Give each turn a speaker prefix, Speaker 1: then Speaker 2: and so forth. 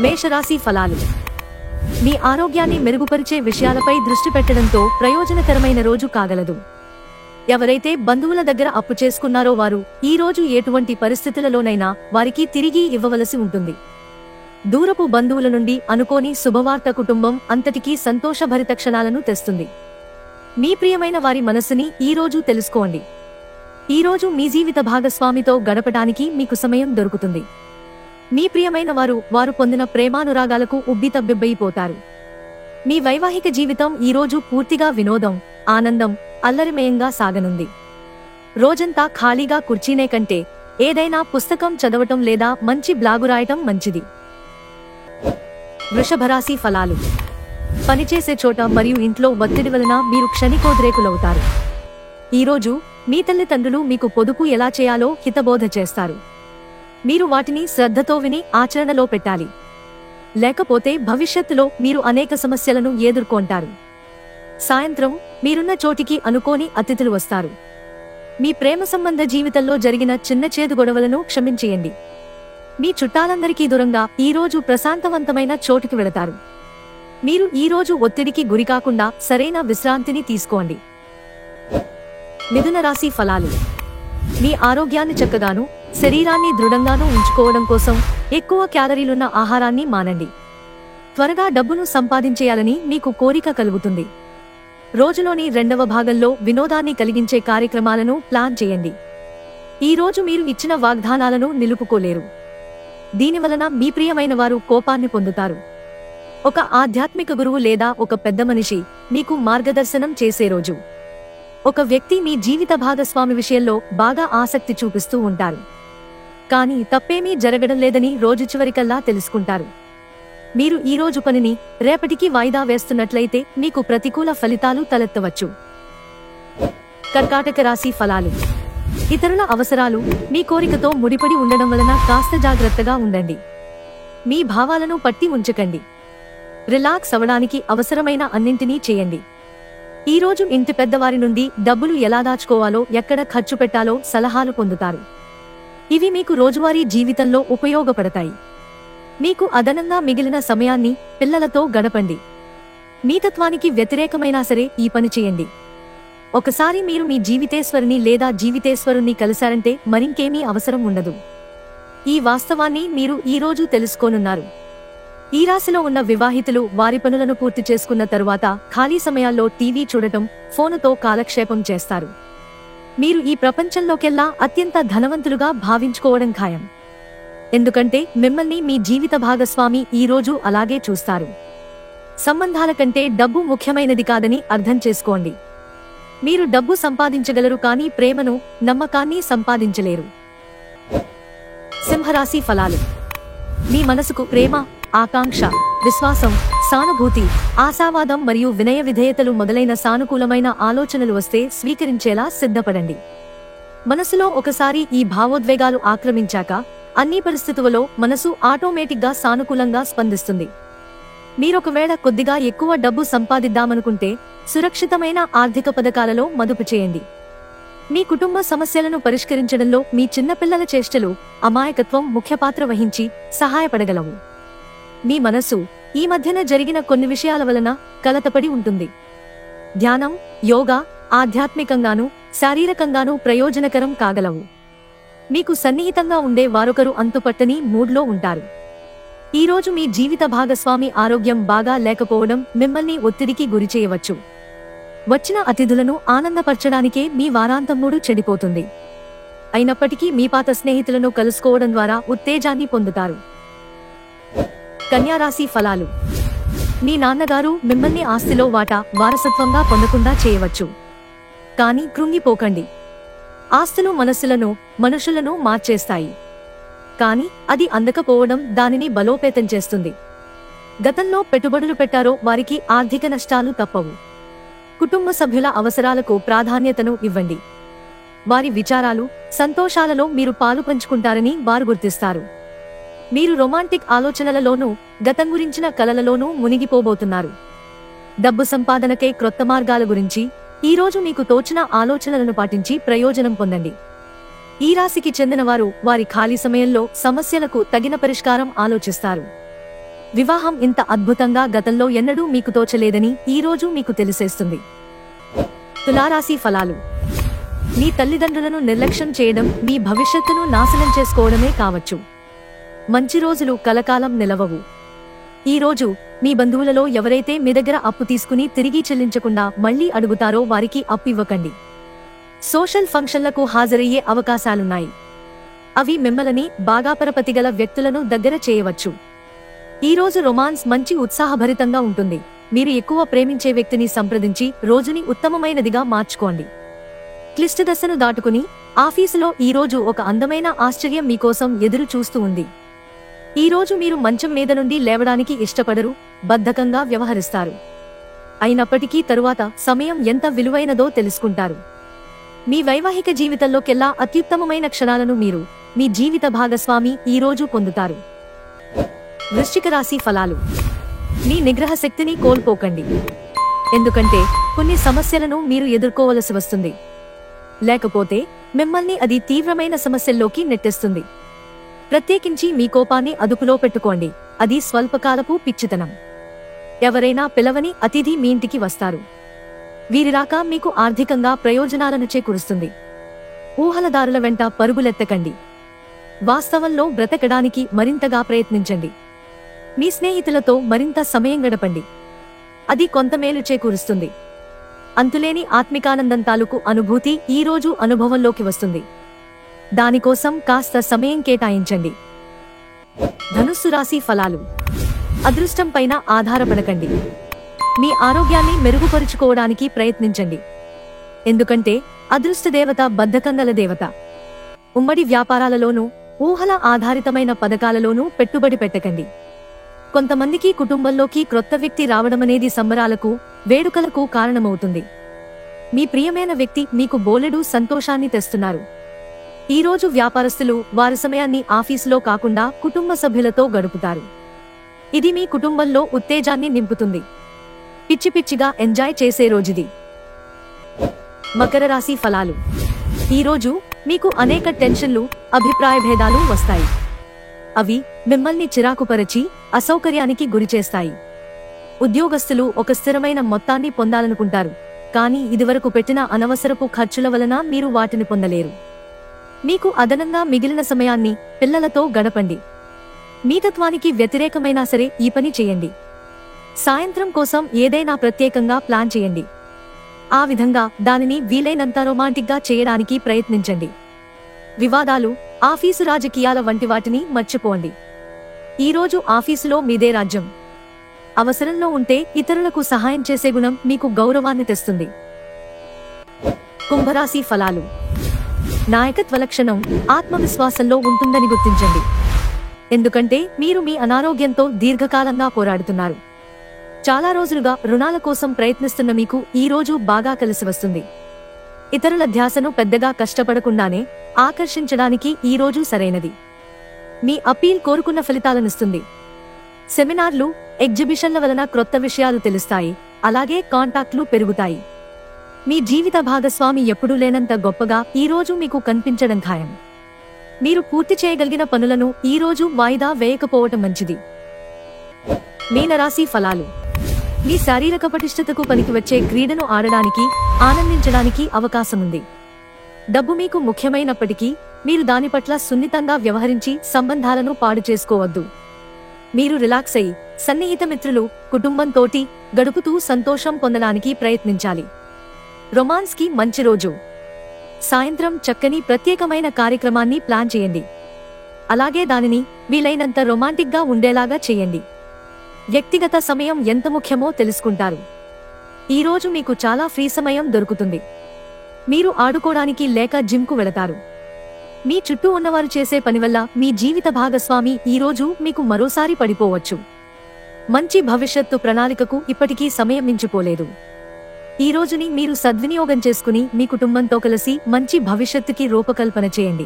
Speaker 1: మేషరాశి ఫలాలు. మీ ఆరోగ్యాన్ని మెరుగుపరిచే విషయాలపై దృష్టి పెట్టడంతో ప్రయోజనకరమైన రోజు కాగలదు. ఎవరైతే బంధువుల దగ్గర అప్పు చేసుకున్నారో వారు ఈ రోజు ఎటువంటి పరిస్థితులలోనైనా వారికి తిరిగి ఇవ్వవలసి ఉంటుంది. దూరపు బంధువుల నుండి అనుకోని శుభవార్త కుటుంబం అంతటికీ సంతోషభరిత క్షణాలను తెస్తుంది. మీ ప్రియమైన వారి మనస్సుని ఈ రోజు తెలుసుకోండి. ఈ రోజు మీ జీవిత భాగస్వామితో గడపడానికి మీకు సమయం దొరుకుతుంది. మీ ప్రియమైన వారు పొందిన ప్రేమానురాగాలకు ఉబ్బితబ్బిబ్బయిపోతారు. మీ వైవాహిక జీవితం ఈ రోజు పూర్తిగా వినోదం, ఆనందం, అల్లరిమయంగా సాగనుంది. రోజంతా ఖాళీగా కూర్చునే కంటే ఏదైనా పుస్తకం చదవటం లేదా మంచి బ్లాగు రాయటం మంచిది. వృషభరాశి ఫలాలు. పనిచేసే చోట మరియు ఇంట్లో ఒత్తిడి వలన మీరు క్షణికోద్రేకులవుతారు. ఈరోజు మీ తల్లిదండ్రులు మీకు పొదుపు ఎలా చేయాలో హితబోధ చేస్తారు. మీరు వాటిని శ్రద్ధతో విని ఆచరణలో పెట్టాలి. లేకపోతే భవిష్యత్తులో మీరు అనేక సమస్యలను ఎదుర్కొంటారు. సాయంత్రం మీరున్న చోటికి అనుకోని అతిథులు వస్తారు. మీ ప్రేమ సంబంధ జీవితంలో జరిగిన చిన్న చేదు గొడవలను క్షమించేయండి. మీ చుట్టాలందరికీ దూరంగా ఈ రోజు ప్రశాంతవంతమైన చోటుకి వెళతారు. మీరు ఈ రోజు ఒత్తిడికి గురికాకుండా సరైన విశ్రాంతిని తీసుకోండి. మిథున రాశి ఫలాలు. మీ ఆరోగ్యాన్ని చక్కగాను శరీరాన్ని దృఢంగాను ఉంచుకోవడం కోసం ఎక్కువ క్యాలరీలున్న ఆహారాన్ని మానండి. త్వరగా డబ్బును సంపాదించేయాలని మీకు కోరిక కలుగుతుంది. రోజులోని రెండవ భాగంలో వినోదాన్ని కలిగించే కార్యక్రమాలను ప్లాన్ చేయండి. ఈ రోజు మీరు ఇచ్చిన వాగ్దానాలను నిలుపుకోలేరు. దీనివలన మీ ప్రియమైన వారు కోపాన్ని పొందుతారు. ఒక ఆధ్యాత్మిక గురువు లేదా ఒక పెద్ద మనిషి మీకు మార్గదర్శనం చేసే రోజు. ఒక వ్యక్తి మీ జీవిత భాగస్వామి విషయంలో బాగా ఆసక్తి చూపిస్తూ ఉంటారు. కానీ తప్పేమీ జరగడం లేదని రోజు చివరికల్లా తెలుసుకుంటారు. మీరు ఈ రోజు పనిని రేపటికి వాయిదా వేస్తున్నట్లయితే మీకు ప్రతికూల ఫలితాలు తలెత్తవచ్చు. కర్కాటక రాశి ఫలాలు. ఇతరుల అవసరాలు మీ కోరికతో ముడిపడి ఉండడం వలన కాస్త జాగ్రత్తగా ఉండండి. మీ భావాలను పట్టి ఉంచకండి. రిలాక్స్ అవడానికి అవసరమైన అన్నింటినీ చేయండి. ఈ రోజు ఇంటి పెద్దవారి నుండి డబ్బులు ఎలా దాచుకోవాలో, ఎక్కడ ఖర్చు పెట్టాలో సలహాలు పొందుతారు. ఇవి మీకు రోజువారీ జీవితంలో ఉపయోగపడతాయి. మీకు అదనంగా మిగిలిన సమయాన్ని పిల్లలతో గడపండి. మీతత్వానికి వ్యతిరేకమైనా సరే ఈ పని చేయండి. ఒకసారి మీరు మీ జీవితేశ్వరుని లేదా జీవితేశ్వరుణ్ణి కలిశారంటే మరింకేమీ అవసరం ఉండదు. ఈ వాస్తవాన్ని మీరు ఈ రోజు తెలుసుకోనున్నారు. ఈ రాశిలో ఉన్న వివాహితులు వారి పనులను పూర్తి చేసుకున్న తరువాత ఖాళీ సమయాల్లో టీవీ చూడటం, ఫోనుతో కాలక్షేపం చేస్తారు. మీరు ఈ ప్రపంచంలోకెల్లా అత్యంత ధనవంతులుగా భావించుకోవడం ఖాయం. ఎందుకంటే మిమ్మల్ని మీ జీవిత భాగస్వామి ఈ రోజు అలాగే చూస్తారు. సంబంధాల కంటే డబ్బు ముఖ్యమైనది కాదని అర్థం చేసుకోండి. మీరు డబ్బు సంపాదించగలరు, కానీ ప్రేమను, నమ్మకాన్ని సంపాదించలేరు. సింహరాశి ఫలాలు. మీ మనసుకు ప్రేమ, ఆకాంక్ష, విశ్వాసం, సానుభూతి, ఆశావాదం మరియు వినయ విధేయతలు మొదలైన సానుకూలమైన ఆలోచనలు వస్తే స్వీకరించేలా సిద్ధపడండి. మనసులో ఒకసారి ఈ భావోద్వేగాలు ఆక్రమించాక అన్ని పరిస్థితులలో మనసు ఆటోమేటిక్గా సానుకూలంగా స్పందిస్తుంది. మీరొకవేళ కొద్దిగా ఎక్కువ డబ్బు సంపాదిద్దామనుకుంటే సురక్షితమైన ఆర్థిక పథకాలలో మదుపు చేయండి. మీ కుటుంబ సమస్యలను పరిష్కరించడంలో మీ చిన్నపిల్లల చేష్టలు, అమాయకత్వం ముఖ్య పాత్ర వహించి సహాయపడగలవు. మీ మనసు ఈ మధ్యన జరిగిన కొన్ని విషయాల వలన కలతపడి ఉంటుంది. ధ్యానం, యోగా ఆధ్యాత్మికంగానూ శారీరకంగానూ ప్రయోజనకరం కాగలవు. మీకు సన్నిహితంగా ఉండే వారొకరు అంతుపట్టని మూడ్లో ఉంటారు. ఈరోజు మీ జీవిత భాగస్వామి ఆరోగ్యం బాగా లేకపోవడం మిమ్మల్ని ఒత్తిడికి గురిచేయవచ్చు. వచ్చిన అతిథులను ఆనందపరచడానికే మీ వారాంతం మూడు చెడిపోతుంది. అయినప్పటికీ మీ పాత స్నేహితులను కలుసుకోవడం ద్వారా ఉత్తేజాన్ని పొందుతారు. కన్యారాశి ఫలాలు. మీ నాన్నగారు మిమ్మల్ని ఆస్తిలో వాటా వారసత్వంగా పొందకుండా చేయవచ్చు. కానీ కృంగిపోకండి. ఆస్తులు మనుషులను మార్చేస్తాయి. కానీ అది అందకపోవడం దానిని బలోపేతం చేస్తుంది. గతంలో పెట్టుబడులు పెట్టారో వారికి ఆర్థిక నష్టాలు తప్పవు. కుటుంబ సభ్యుల అవసరాలకు ప్రాధాన్యతను ఇవ్వండి. వారి విచారాలు, సంతోషాలలో మీరు పాలు పంచుకుంటారని వారు గుర్తిస్తారు. మీరు రొమాంటిక్ ఆలోచనలలోనూ గతం గురించిన కలలలోనూ మునిగిపోబోతున్నారు. డబ్బు సంపాదనకై క్రొత్త మార్గాల గురించి ఈరోజు మీకు తోచిన ఆలోచనలను పాటించి ప్రయోజనం పొందండి. ఈ రాశికి చెందినవారు వారి ఖాళీ సమయంలో సమస్యలకు తగిన పరిష్కారం ఆలోచిస్తారు. వివాహం ఇంత అద్భుతంగా గతంలో ఎన్నడూ మీకు తోచలేదని ఈ రోజు మీకు తెలిసేస్తుంది. తులారాశి ఫలాలు. మీ తల్లిదండ్రులను నిర్లక్ష్యం చేయడం మీ భవిష్యత్తును నాశనం చేసుకోవడమే కావచ్చు. మంచి రోజులు కలకాలం నిలవవు. ఈ రోజు మీ బంధువులలో ఎవరైతే మీ దగ్గర అప్పు తీసుకుని తిరిగి చెల్లించకుండా మళ్లీ అడుగుతారో వారికి అప్పు ఇవ్వకండి. సోషల్ ఫంక్షన్లకు హాజరయ్యే అవకాశాలున్నాయి. అవి మిమ్మల్ని బాగా పరపతిగల వ్యక్తులను దగ్గర చేయవచ్చు. ఈ రోజు రొమాన్స్ మంచి ఉత్సాహభరితంగా ఉంటుంది. మీరు ఎక్కువ ప్రేమించే వ్యక్తిని సంప్రదించి రోజుని ఉత్తమమైనదిగా మార్చుకోండి. క్లిష్ట దశను దాటుకుని ఆఫీసులో ఈ రోజు ఒక అందమైన ఆశ్చర్యం మీకోసం ఎదురు చూస్తూ ఉంది. ఈ రోజు మీరు మంచం మీద నుండి లేవడానికి ఇష్టపడరు, బద్ధకంగా వ్యవహరిస్తారు. అయినప్పటికీ తరువాత సమయం ఎంత విలువైనదో తెలుసుకుంటారు. మీ వైవాహిక జీవితంలోకెల్లా అత్యుత్తమమైన క్షణాలను మీరు మీ జీవిత భాగస్వామి ఈ రోజు పొందుతారు. వృశ్చిక రాశి ఫలాలు. మీ నిగ్రహ శక్తిని కోల్పోకండి. ఎందుకంటే కొన్ని సమస్యలను మీరు ఎదుర్కోవలసి వస్తుంది. లేకపోతే మిమ్మల్ని అది తీవ్రమైన సమస్యల్లోకి నెట్టేస్తుంది. ప్రత్యేకించి మీ కోపాన్ని అదుపులో పెట్టుకోండి. అది స్వల్పకాలపు పిచ్చితనం. ఎవరైనా పిలవని అతిథి మీ ఇంటికి వస్తారు. వీరి రాక మీకు ఆర్థికంగా ప్రయోజనాలను చేకూరుస్తుంది. ఊహలదారుల వెంట పరుగులెత్తకండి. వాస్తవంలో బ్రతకడానికి మరింతగా ప్రయత్నించండి. మీ స్నేహితులతో మరింత సమయం గడపండి. అది కొంత మేలు చేకూరుస్తుంది. అంతులేని ఆత్మికానందం తాలూకు అనుభూతి ఈ రోజు అనుభవంలోకి వస్తుంది. దానికోసం కాస్త సమయం కేటాయించండి. ధనుస్సు రాశి ఫలాలు. అదృష్టం పైన ఆధారపడకండి. మీ ఆరోగ్యాన్ని మెరుగుపరుచుకోవడానికి ప్రయత్నించండి. ఎందుకంటే అదృష్టదేవత బద్ధకంగల దేవత. ఉమ్మడి వ్యాపారాలలోనూ ఊహల ఆధారితమైన పథకాలలోనూ పెట్టుబడి పెట్టకండి. కొంతమందికి కుటుంబంలోకి క్రొత్త వ్యక్తి రావడమనేది సంబరాలకు, వేడుకలకు కారణమవుతుంది. మీ ప్రియమైన వ్యక్తి మీకు బోలెడు సంతోషాన్ని తెస్తున్నారు. ఈ రోజు వ్యాపారస్తులు వారి సమయాన్ని ఆఫీసులో కాకుండా కుటుంబ సభ్యులతో గడుపుతారు. ఇది మీ కుటుంబంలో ఉత్తేజాన్ని నింపుతుంది. పిచ్చి పిచ్చిగా ఎంజాయ్ చేసే రోజుది. మకర రాశి ఫలాలు. ఈ రోజు మీకు అనేక టెన్షన్లు, అభిప్రాయ భేదాలు వస్తాయి. అవి మిమ్మల్ని చిరాకుపరచి అసౌకర్యానికి గురిచేస్తాయి. ఉద్యోగస్తులు ఒక స్థిరమైన మొత్తాన్ని పొందాలనుకుంటారు, కానీ ఇదివరకు పెట్టిన అనవసరపు ఖర్చుల వలన మీరు వాటిని పొందలేరు. మీకు అదనంగా మిగిలిన సమయాన్ని పిల్లలతో గడపండి. మీతత్వానికి వ్యతిరేకమైనా సరే ఈ పని చేయండి. సాయంత్రం కోసం ఏదైనా ప్రత్యేకంగా ప్లాన్ చేయండి. ఆ విధంగా దానిని వీలైనంత రొమాంటిక్గా చేయడానికి ప్రయత్నించండి. వివాదాలు, ఆఫీసు రాజకీయాల వంటి వాటిని మర్చిపోండి. ఈ రోజు ఆఫీసులో మీదే రాజ్యం. అవసరంలో ఉంటే ఇతరులకు సహాయం చేసే గుణం మీకు గౌరవాన్ని తెస్తుంది. కుంభరాశి ఫలాలు. నాయకత్వ లక్షణం ఆత్మవిశ్వాసంలో ఉంటుందని గుర్తించండి. ఎందుకంటే మీరు మీ అనారోగ్యంతో దీర్ఘకాలంగా పోరాడుతున్నారు. చాలా రోజులుగా రుణాల కోసం ప్రయత్నిస్తున్న మీకు ఈ రోజు బాగా కలిసి వస్తుంది. ఇతరుల ధ్యాసను పెద్దగా కష్టపడకుండానే ఆకర్షించడానికి ఈ రోజు సరైనది. మీ అపీల్ కోరుకున్న ఫలితాలనిస్తుంది. సెమినార్లు, ఎగ్జిబిషన్ల వలన క్రొత్త విషయాలు తెలుస్తాయి. అలాగే కాంటాక్ట్లు పెరుగుతాయి. మీ జీవిత భాగస్వామి ఎప్పుడూ లేనంత గొప్పగా ఈ రోజు మీకు కనిపించడం ఖాయం. మీరు పూర్తి చేయగలిగిన పనులను ఈ రోజు వాయిదా వేయకపోవటం మంచిది. మీనరాశి ఫలాలు. మీ శారీరక పటిష్టతకు పనికి వచ్చే క్రీడను ఆడడానికి, ఆనందించడానికి అవకాశముంది. డబ్బు మీకు ముఖ్యమైనప్పటికీ మీరు దాని పట్ల సున్నితంగా వ్యవహరించి సంబంధాలను పాడు చేసుకోవద్దు. మీరు రిలాక్స్ అయి సన్నిహిత మిత్రులు, కుటుంబంతోటి గడుపుతూ సంతోషం పొందడానికి ప్రయత్నించాలి. రొమాన్స్ కి మంచి రోజు. సాయంత్రం చక్కని ప్రత్యేకమైన కార్యక్రమాన్ని ప్లాన్ చేయండి. అలాగే దానిని వీలైనంత రొమాంటిక్గా ఉండేలాగా చేయండి. వ్యక్తిగత సమయం ఎంత ముఖ్యమో తెలుసుకుంటారు. ఈ రోజు మీకు చాలా ఫ్రీ సమయం దొరుకుతుంది. మీరు ఆడుకోవడానికి లేక జిమ్కు వెళతారు. మీ చుట్టూ ఉన్నవారు చేసే పని వల్ల మీ జీవిత భాగస్వామి ఈ రోజు మీకు మరోసారి పడిపోవచ్చు. మంచి భవిష్యత్తు ప్రణాళికకు ఇప్పటికీ సమయం మించిపోలేదు. ఈ రోజుని మీరు సద్వినియోగం చేసుకుని మీ కుటుంబంతో కలిసి మంచి భవిష్యత్తుకి రూపకల్పన చేయండి.